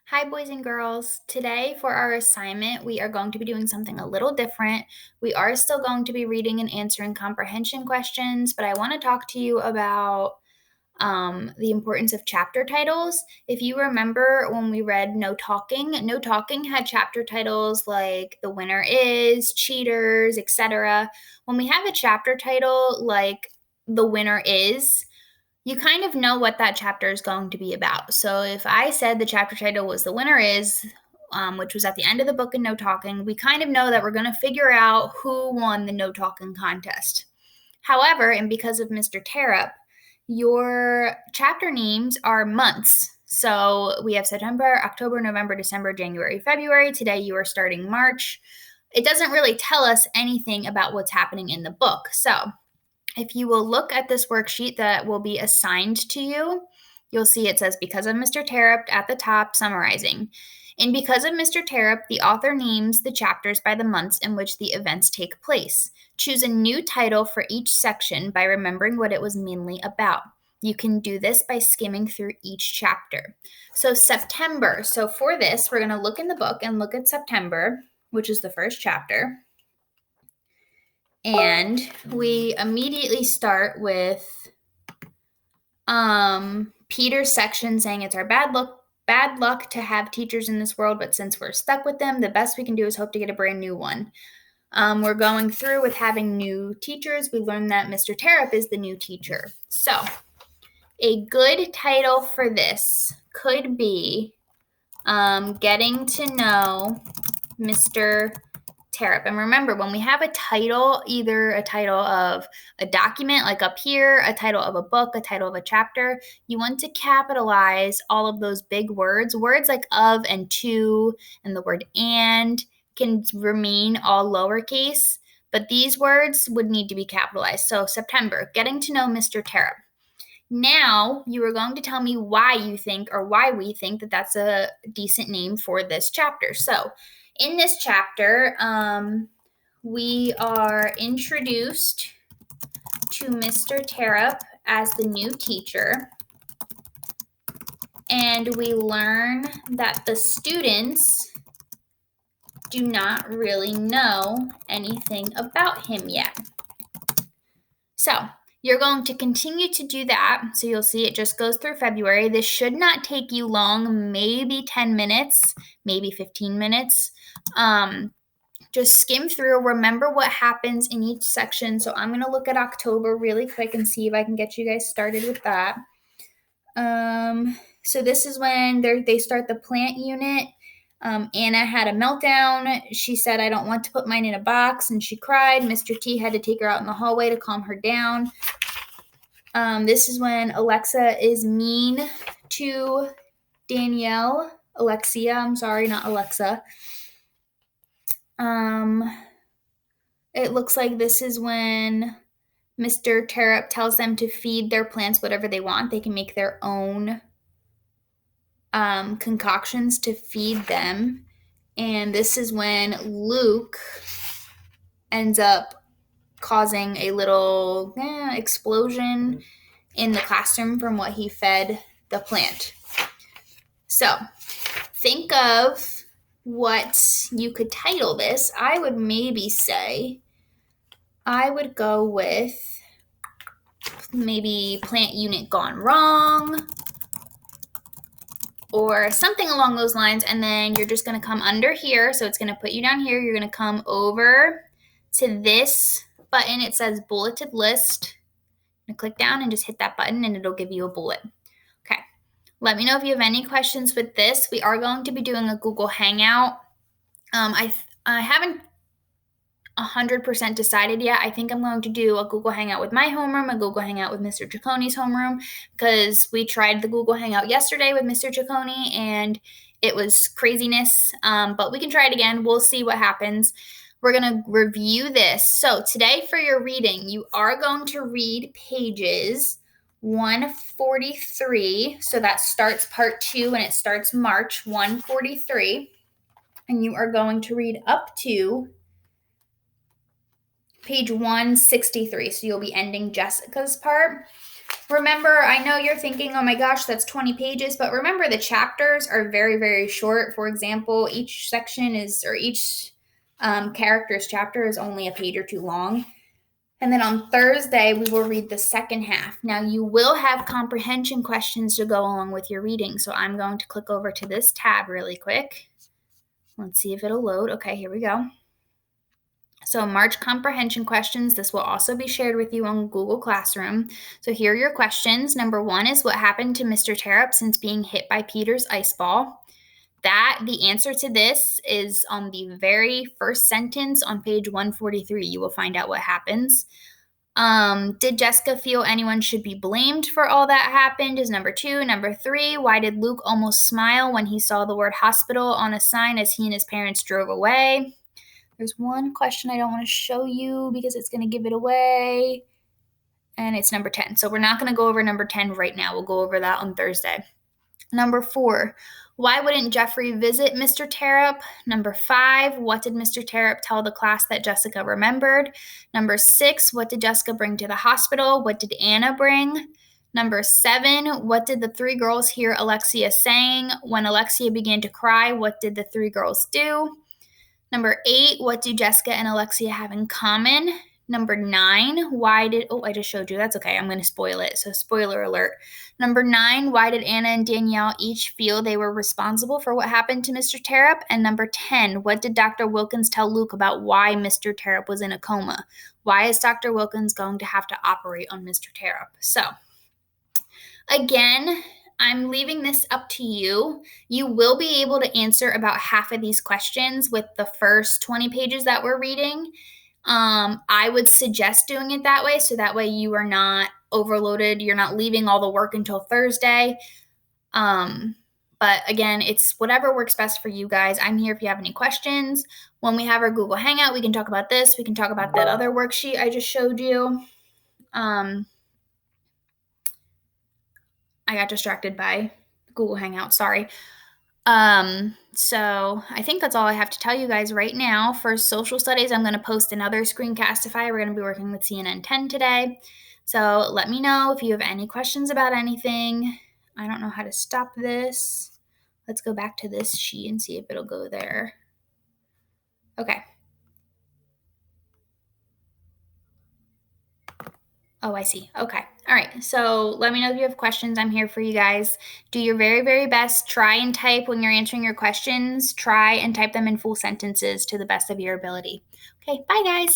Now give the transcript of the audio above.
Hi, boys and girls. Today, for our assignment, we are going to be doing something a little different. We are still going to be reading and answering comprehension questions, but I want to talk to you about the importance of chapter titles. If you remember when we read No Talking had chapter titles like The Winner Is, Cheaters, etc. When we have a chapter title like The Winner Is, you kind of know what that chapter is going to be about. So if I said the chapter title was The Winner Is, which was at the end of the book in No Talking, we kind of know that we're going to figure out who won the No Talking contest. However, and because of Mr. Terupt, your chapter names are months. So we have September, October, November, December, January, February. Today you are starting March. It doesn't really tell us anything about what's happening in the book. So if you will look at this worksheet that will be assigned to you, you'll see it says, because of Mr. Terupt at the top, summarizing. And because of Mr. Terupt, the author names the chapters by the months in which the events take place. Choose a new title for each section by remembering what it was mainly about. You can do this by skimming through each chapter. So September. So for this, we're going to look in the book and look at September, which is the first chapter. And we immediately start with Peter's section saying it's our bad luck to have teachers in this world, but since we're stuck with them, the best we can do is hope to get a brand new one. We're going through with having new teachers. We learned that Mr. Terupt is the new teacher. So a good title for this could be Getting to Know Mr. Terupt. And remember, when we have a title, either a title of a document, like up here, a title of a book, a title of a chapter, you want to capitalize all of those big words. Words like of and to, and the word and can remain all lowercase, but these words would need to be capitalized. So September, Getting to Know Mr. Terupt. Now you are going to tell me why you think, or why we think, that that's a decent name for this chapter. So in this chapter, we are introduced to Mr. Terupt as the new teacher, and we learn that the students do not really know anything about him yet. So you're going to continue to do that. So you'll see it just goes through February. This should not take you long, maybe 10 minutes, maybe 15 minutes. Just skim through, remember what happens in each section. So I'm going to look at October really quick and see if I can get you guys started with that. So this is when they start the plant unit. Anna had a meltdown. She said, I don't want to put mine in a box, and she cried. Mr. T had to take her out in the hallway to calm her down. This is when Alexa is mean to Danielle. Alexia, I'm sorry, not Alexa. It looks like this is when Mr. Terupt tells them to feed their plants whatever they want. They can make their own concoctions to feed them. And this is when Luke ends up causing a little explosion in the classroom from what he fed the plant. So think of what you could title this. I would maybe say, I would go with maybe Plant Unit Gone Wrong, or something along those lines. And then you're just going to come under here. So it's going to put you down here. You're going to come over to this button. It says Bulleted List. And click down and just hit that button and it'll give you a bullet. Okay. Let me know if you have any questions with this. We are going to be doing a Google Hangout. I haven't 100% decided yet. I think I'm going to do a Google Hangout with my homeroom, a Google Hangout with Mr. Cicconi's homeroom, because we tried the Google Hangout yesterday with Mr. Cicconi and it was craziness. But we can try it again. We'll see what happens. We're going to review this. So today for your reading, you are going to read pages 143. So that starts part 2 and it starts March 143. And you are going to read up to page 163. So you'll be ending Jessica's part. Remember, I know you're thinking, oh my gosh, that's 20 pages, but remember the chapters are very, very short. For example, each section is, or each character's chapter is only a page or two long. And then on Thursday, we will read the second half. Now, you will have comprehension questions to go along with your reading. So I'm going to click over to this tab really quick. Let's see if it'll load. Okay, here we go. So March comprehension questions, this will also be shared with you on Google Classroom. So here are your questions. Number 1 is what happened to Mr. Terupt since being hit by Peter's ice ball? The answer to this is on the very first sentence on page 143. You will find out what happens. Did Jessica feel anyone should be blamed for all that happened is number 2. Number 3, why did Luke almost smile when he saw the word hospital on a sign as he and his parents drove away? There's one question I don't want to show you because it's going to give it away. And it's number 10. So we're not going to go over number 10 right now. We'll go over that on Thursday. Number 4, why wouldn't Jeffrey visit Mr. Terupt? Number 5, what did Mr. Terupt tell the class that Jessica remembered? Number 6, what did Jessica bring to the hospital? What did Anna bring? Number 7, what did the 3 girls hear Alexia saying? When Alexia began to cry, what did the 3 girls do? Number 8, what do Jessica and Alexia have in common? Number 9, I just showed you. That's okay. I'm going to spoil it. So spoiler alert. Number 9, why did Anna and Danielle each feel they were responsible for what happened to Mr. Terupt? And number 10, what did Dr. Wilkins tell Luke about why Mr. Terupt was in a coma? Why is Dr. Wilkins going to have to operate on Mr. Terupt? So again, I'm leaving this up to you. You will be able to answer about half of these questions with the first 20 pages that we're reading. I would suggest doing it that way, so that way you are not overloaded. You're not leaving all the work until Thursday. But again, it's whatever works best for you guys. I'm here if you have any questions. When we have our Google Hangout, we can talk about this. We can talk about that other worksheet I just showed you. I got distracted by Google Hangout, sorry. So I think that's all I have to tell you guys right now. For social studies, I'm going to post another screencastify. We're going to be working with CNN 10 today. So let me know if you have any questions about anything. I don't know how to stop this. Let's go back to this sheet and see if it'll go there. Okay. Oh, I see. Okay. All right. So let me know if you have questions. I'm here for you guys. Do your very, very best. Try and type when you're answering your questions. Try and type them in full sentences to the best of your ability. Okay. Bye, guys.